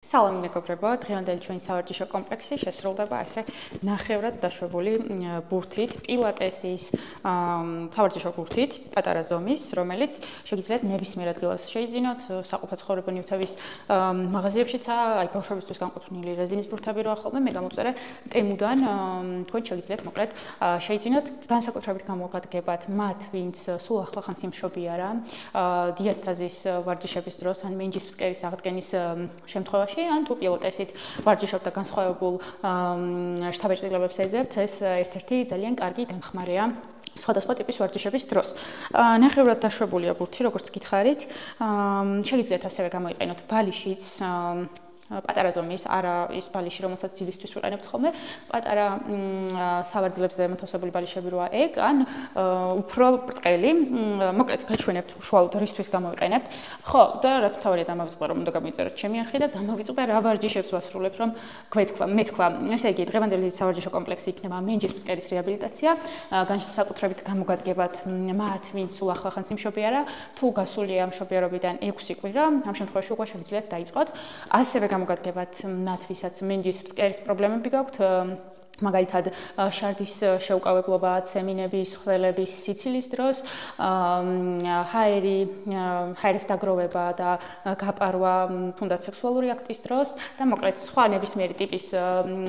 სალამი მეგობრებო, დღევანდელი ჩვენი სავარჯიშო კომპლექსი შესრულდება ესე ნახევრად დაშვებული ბურთით, პილატესის სავარჯიშო ბურთით, პატარა ზომის, რომელიც შეგიძლიათ ნებისმიერ ადგილას შეიძინოთ, საყოფაცხოვრებო ნივთების მაღაზიებშიც, აი ბავშვებისთვის განკუთვნილი რეზინის ბურთები როა ხოლმე, მე გამოწერე ტემუდან, თქვენ შეგიძლიათ მოკლედ შეიძინოთ, განსაკუთრებით გამოგადგებათ მათ, ვინც სულ ახლახანს იმშობია რა, დიასტაზის ვარჯიშების დროს ან მენჯის ფსკერის აღდგენის შემთხვევაში ან თუ პილოტესით ვარჯიშობთ და განსხვავებულ შთაბეჭდილებებს ეძებთ, ეს ერთ-ერთი ძალიან კარგი დამხმარეა სხვადასხვა ტიპის ვარჯიშების დროს. ნახევრად დაშვებულია ბურთი, როგორც გითხარით, შეგიძლიათ ასევე გამოიყენოთ ბალიშიც, პატარა ზომის, არა ის ბალიში, რომელსაც ძილისთვის ვიყენებთ ხოლმე, პატარა სავარძლებზე მოთავსებული ბალიშები როა ეგ, ან უფრო ბრტყელი, მოკლედ გაჩვენებთ უშუალოდ რისთვის გამოვიყენებთ. ხო, და რაც მთავარია დამავიწყდა, რომ უნდა გამიწეროთ ჩემი არხი და დამავიწყდა რა ვარჯიშებს ვასრულებ, რომ მეთქვა. ესე იგი, დღევანდელი სავარჯიშო კომპლექსი იქნება მენჯის ფსკერის რეაბილიტაცია, განსაკუთრებით გამოგადგებათ მათ, ვინც სულ ახლახანს იმშობია რა, თუ გასულია ამ მშობიარობიდან 6 კვირა, ამ შემთხვევაში უკვე შეგიძლიათ დაიწყოთ. ასევე გამოგადგებათ მათ, ვისაც მენჯის ფსკერის პრობლემები გაქვთ, მაგალითად შარდის შეუკავებლობა, ცემინების, ხველების, სიცილის დროს, ჰაერის დაგროვება და გაპარვა, თუნდაც სექსუალური აქტის დროს და მოკლედ სხვა ნებისმიერი ტიპის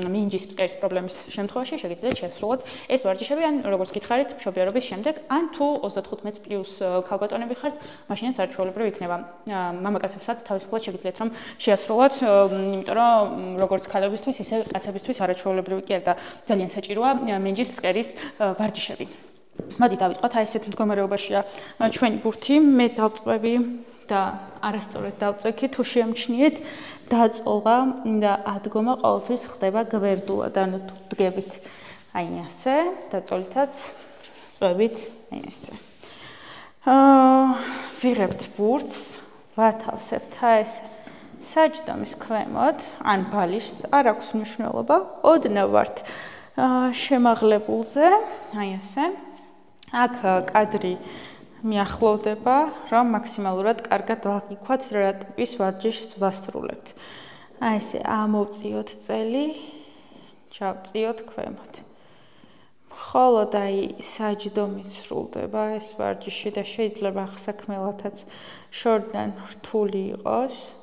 მენჯის ფსკერის პრობლემის შემთხვევაში შეგიძლიათ შეასრულოთ ეს ვარჯიშები, ან როგორც გითხარით, მშობიარობის შემდეგ, ან თუ 35 პლუს ქალბატონები ხართ, მაშინაც არჩეულებრივი იქნება. მამაკაცებსაც თავისუფლად შეგიძლიათ რომ შეასრულოთ, იმიტომ რომ როგორც ქალებისთვის, ისე კაცებისთვის არაჩვეულებრივი კი არა და ძალიან საჭიროა მენჯის ფსკერის ვარჯიშები. მოდი დავიწყოთ, აი ესეთ მდგომარეობაშია ჩვენი ბურთი, მე დავწვევი და არასწორად დავწვექი, თუ შეამჩნიეთ, დაწოლვა და ადგომა ყოველთვის ხდება გვერდულად, ანუ თუ დგებით აი ასე, დაწოლითაც წვევით აი ესე. ვიღებთ ბურთს, ვათავსებთ აი ესე საჯდომის ქვემოთ, ან ბალიშს, არ აქვს მნიშვნელობა, ოდნავ ვართ შემაღლებულზე, აი ასე. აქ კადრი მიახლოვდება, რომ მაქსიმალურად კარგად ვაღიქვათ რა ტიპის ვარჯიშს ვასრულებთ. აი ესე ამოვწიოთ წელი, ჩავწიოთ ქვემოთ. მხოლოდ აი საჯდომით სრულდება ეს ვარჯიში და შეიძლება ახსაქმელათაც შორიდან რთული იყოს.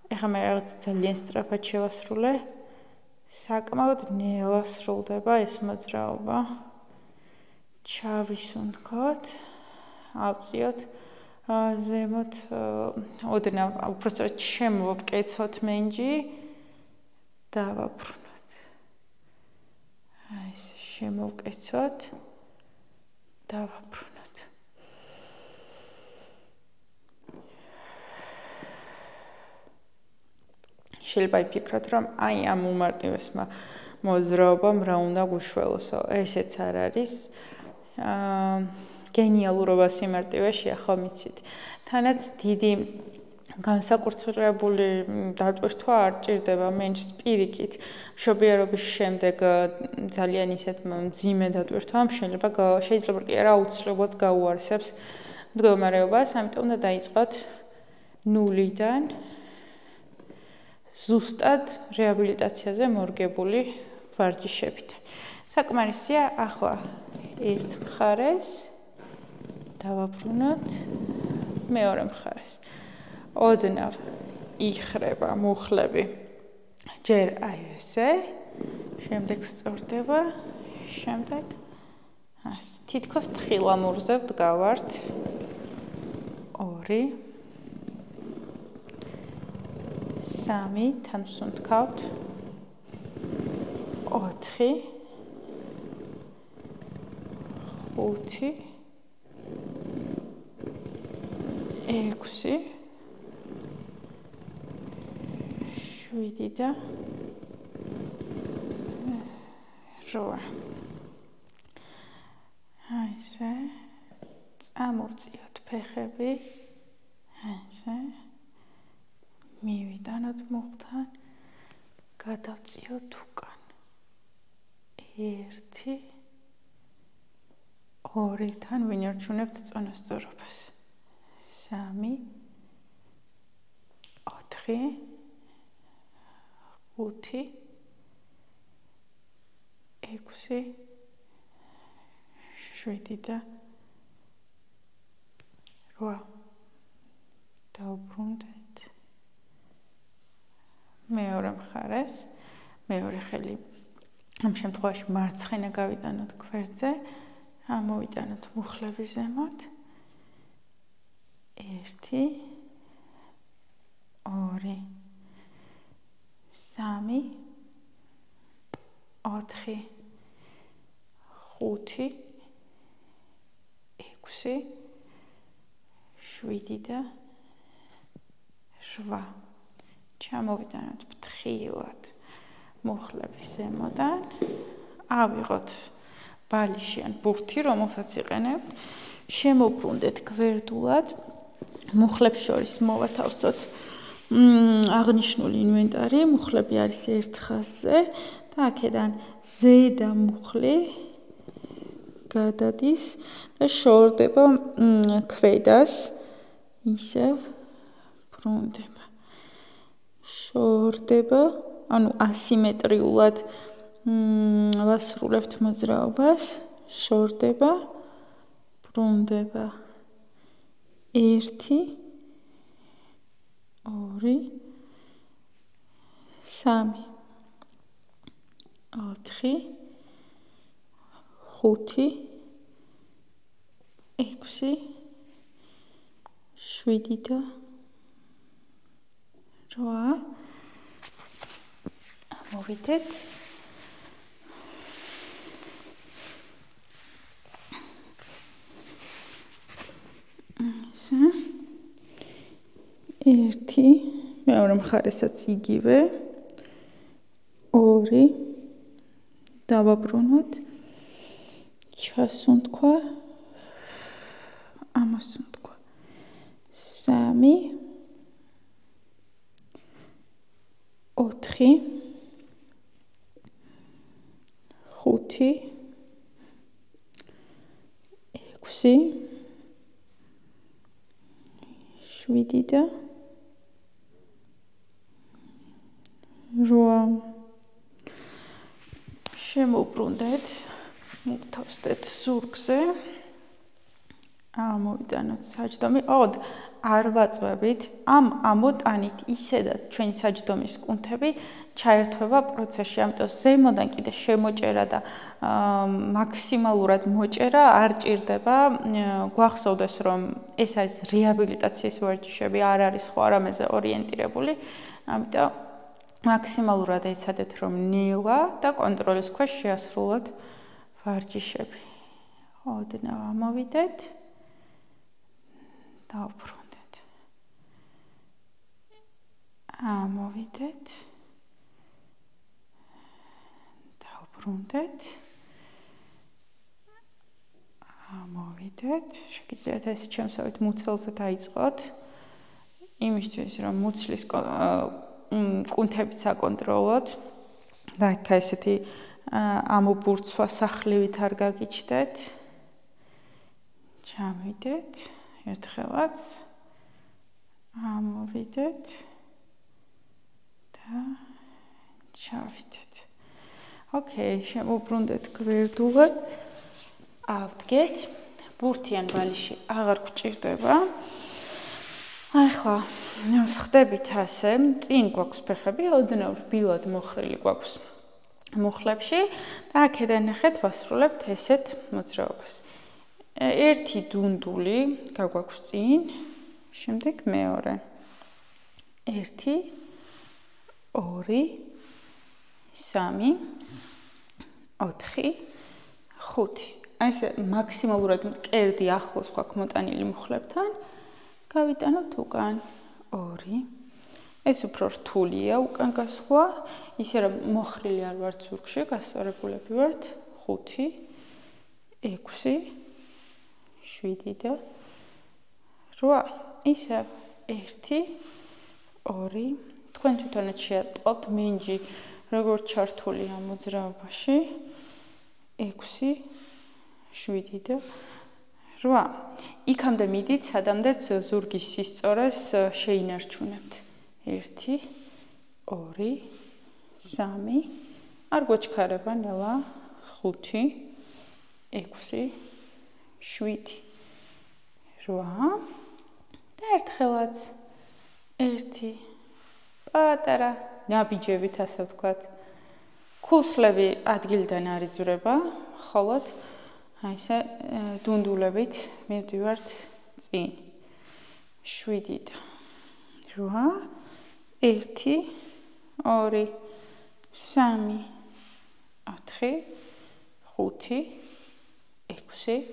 ეხლა მე რაღაც ძალიან სწრაფად შევასრულე. საკმაოდ ნელა სრულდება ეს მოძრაობა. ჩავისუნთქოთ, ავწიოთ ზემოთ, ოდნავ უბრალოდ შემოვკეცოთ მენჯი და ვაბრუნოთ. აი ეს შემოვკეცოთ და ვაბრუნოთ. შეიძლება იფიქროთ, რომ აი ამ უმარტივესმა მოძრაობამ რა უნდა გუშველოსო. ესეც არ არის. გენიალურობა სიმარტივეშია, ხომ იცით. თანაც დიდი განსაკუთრებული დატვირთვა არ ჭირდება მენჯს პირიქით. მშობიარობის შემდეგ ძალიან ისეთ მძიმე დატვირთვამ შეიძლება კი არა აუცილებლად გაუარსებს მდგომარეობას, ამიტომ უნდა დაიწყოთ ნულიდან. ზუსტად რეაბილიტაციაზე მორგებული ვარჯიშებით. საკმარისია ახლა ერთ მხარეს დავაბრუნოთ, მეორე მხარეს. ოდნავ იხრება მუხლები. ჯერ აი ესე, შემდეგ სწორდება, შემდეგ ასე. თითქოს თხილამურზე ვდგავართ. 2 3 თან ვსუნთქავთ 4 5 6 7 და 8. აი ესე წამოვწიოთ ფეხები. აი ესე მივიდანოთ მუხთან, გადავწიოთ უკან. 1 2-თან ვინარჩუნებთ წონასწორობას. 3 4 5 6 7 და 8 დავბრუნდეთ მეორე მხარეს მეორე ხელი ამ შემთხვევაში მარცხენა გავიტანოთ გვერდზე ამოვიტანოთ მუხლების ზემოთ 1 2 3 4 5 6 7 და 8 ჩამოვიტანოთ ფრთხილად მუხლების ზემოდან ავიღოთ ბალიში ან ბურთი რომელსაც იყენებთ შემოbrუნდეთ გვერდულად მუხლებს შორის მოვათავსოთ აღნიშნული ინვენტარი მუხლები არის ერთ ხაზზე და აქედან ზედა მუხლი გადადის და შორდება ქვედას ისევ ბრუნდება შორდება ანუ ასიმეტრიულად ვასრულებთ მოძრაობას შორდება ბრუნდება 1 2 3 4 5 6 7 და 8 მოვიდეთ ისე 1 მეორე მხარესაც იგივე 2 დავაბრუნოთ ჩასუნთქვა ამასუნთქვა 3 4 5 6 7 და 8 შემოbrუნდეთ მოვთავსდეთ ზურგზე ამოვიტანოთ საჯდომი არ ვაწვევით ამ ამოტანით ისედაც ჩვენი საჯდომის კუნთები ჩაერთვება პროცესში ამიტომ ზემოდან კიდე შემოჭერა და მაქსიმალურად მოჭერა არ ჭირდება გვახსოვდეს რომ ეს არის რეაბილიტაციის ვარჯიშები არ არის ხო არამეზე ორიენტირებული ამიტომ მაქსიმალურად ეცადეთ რომ ნელა და კონტროლის ქვეშ შეასრულოთ ვარჯიშები ოდნავ ამოვიდეთ დავბრუნდეთ ამოვიდეთ დავბრუნდეთ ამოვიდეთ შეგიძლიათ ესე ჩემსავით მუცელზე დაიწყოთ იმისთვის რომ მუცლის კუნთებით საკონტროლოთ და აქ ესეთი ამობურცვა სახლივით არ გაგიჩნდეთ ჩამიდეთ ერთხელაც ამოვიდეთ და ჩავიდეთ ოკეი შემოbrუნდეთ გვერდულად ავდგეთ ბურთიან ბალიში აღარ გვჭირდება ახლა ხდებით ასე წინ გვაქვს ფეხები ოდნავ რბილად მოხრილი გვაქვს მუხლებში და აქედან ნახეთ ვასრულებთ ესეთ მოძრაობას ერთი დუნდული გაგვაქვს წინ შემდეგ მეორე 1 2 3 4 5 ესე მაქსიმალურად მკერდი ახლოს გვაქვს მოტანილი მუხლებთან გავიტანოთ უკან 2 ეს უფრო რთულია უკან გასვლა ისე რომ მოხრილი არ ვართ ზურგში გასწორებულები ვართ 5 6 7 და 8 ისე 1 2 თქვენ თვითონაც შეატყობთ მინჯი როგორც ჩართულია მოძრაობაში 6 7 და 8 იქამდე მიდით სადამდეც ზურგის სისწორეს შეინარჩუნებთ 1 2 3 არ გვეჩქარება ნელა 5 6 7 8 და ერთხელაც 1 პატარა ნაბიჯებით ასე ვთქვათ ქუსლები ადგილიდან არ იძვრება ხოლო აი ესე დუნდულებით მივდივართ წინ 7 და 8 1 2 3 4 5 6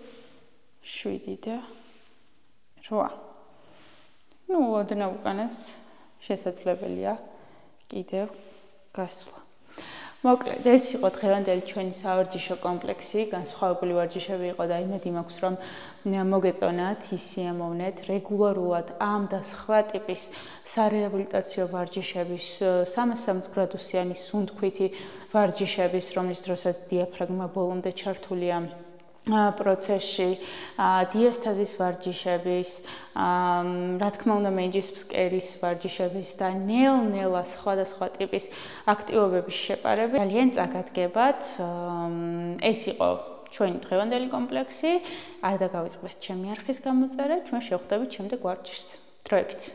7 და 8 ну ოდნავ უკანაც შესაძლებელია კიდევ გასვლა მოკლედ ეს იყო დღევანდელი ჩვენი სავარჯიშო კომპლექსი განსხვავებული ვარჯიშები იყო და იმედი მაქვს რომ მოგეწონათ ისიამოვნეთ რეგულარულად ამ და სხვა ტიპის სარეაბილიტაციო ვარჯიშების 360 გრადუსიანი სუნთქვითი ვარჯიშების რომლის დროსაც დიაფრაგმა ბოლომდე ჩართულია პროცესში დიასტაზის ვარჯიშების რა თქმა უნდა მენჯის ფსკერის ვარჯიშების და ნელ-ნელა სხვადასხვა ტიპის აქტივობების შეპარება ძალიან წაგადგებათ ეს იყო ჩვენი დღევანდელი კომპლექსი არ დაგავიწყდეთ ჩემი არხის გამოწერა ჩვენ შევხვდებით შემდეგ ვარჯიშზე დროებით